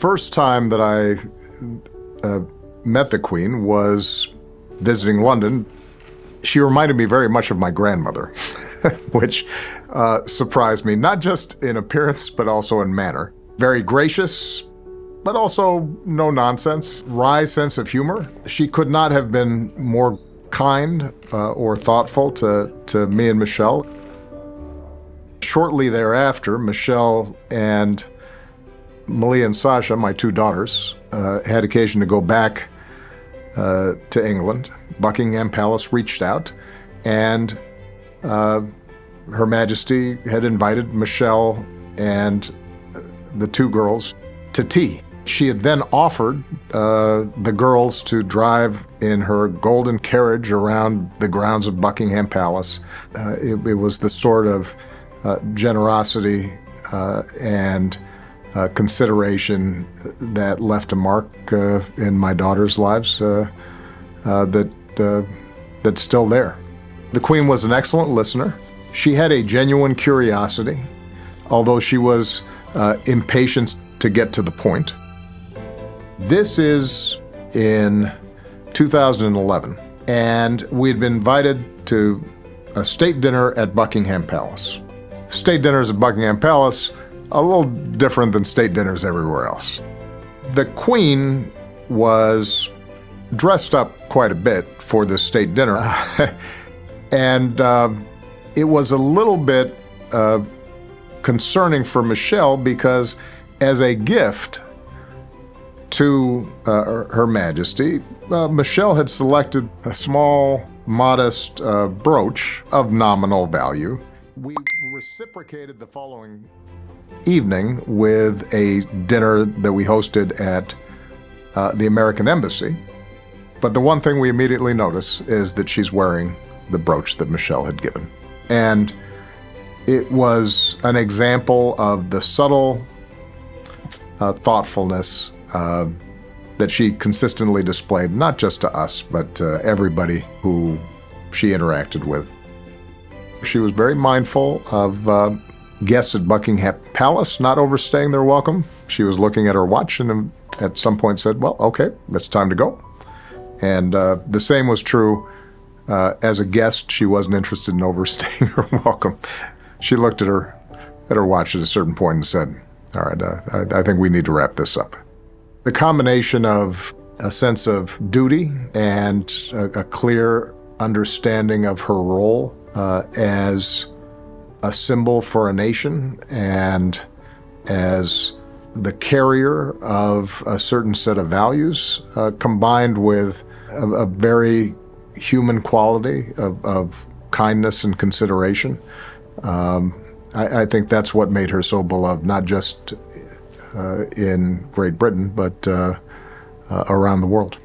First time that I met the Queen was visiting London. She reminded me very much of my grandmother, which surprised me, not just in appearance, but also in manner. Very gracious, but also no nonsense, wry sense of humor. She could not have been more kind or thoughtful to me and Michelle. Shortly thereafter, Michelle and Malia and Sasha, my two daughters, had occasion to go back to England. Buckingham Palace reached out, and Her Majesty had invited Michelle and the two girls to tea. She had then offered the girls to drive in her golden carriage around the grounds of Buckingham Palace. It was the sort of generosity and consideration that left a mark in my daughters' lives that's still there. The Queen was an excellent listener. She had a genuine curiosity, although she was impatient to get to the point. This is in 2011, and we'd been invited to a state dinner at Buckingham Palace. State dinners at Buckingham Palace, a little different than state dinners everywhere else. The Queen was dressed up quite a bit for this state dinner, and it was a little bit concerning for Michelle because as a gift to Her Majesty, Michelle had selected a small, modest brooch of nominal value. We reciprocated the following evening with a dinner that we hosted at the American Embassy. But the one thing we immediately notice is that she's wearing the brooch that Michelle had given. And it was an example of the subtle thoughtfulness that she consistently displayed, not just to us, but to everybody who she interacted with. She was very mindful of guests at Buckingham Palace not overstaying their welcome. She was looking at her watch and at some point said, well, okay, it's time to go. And the same was true as a guest. She wasn't interested in overstaying her welcome. She looked at her watch at a certain point and said, all right, I think we need to wrap this up. The combination of a sense of duty and a clear understanding of her role as a symbol for a nation and as the carrier of a certain set of values, combined with a very human quality of kindness and consideration. I think that's what made her so beloved, not just in Great Britain, but around the world.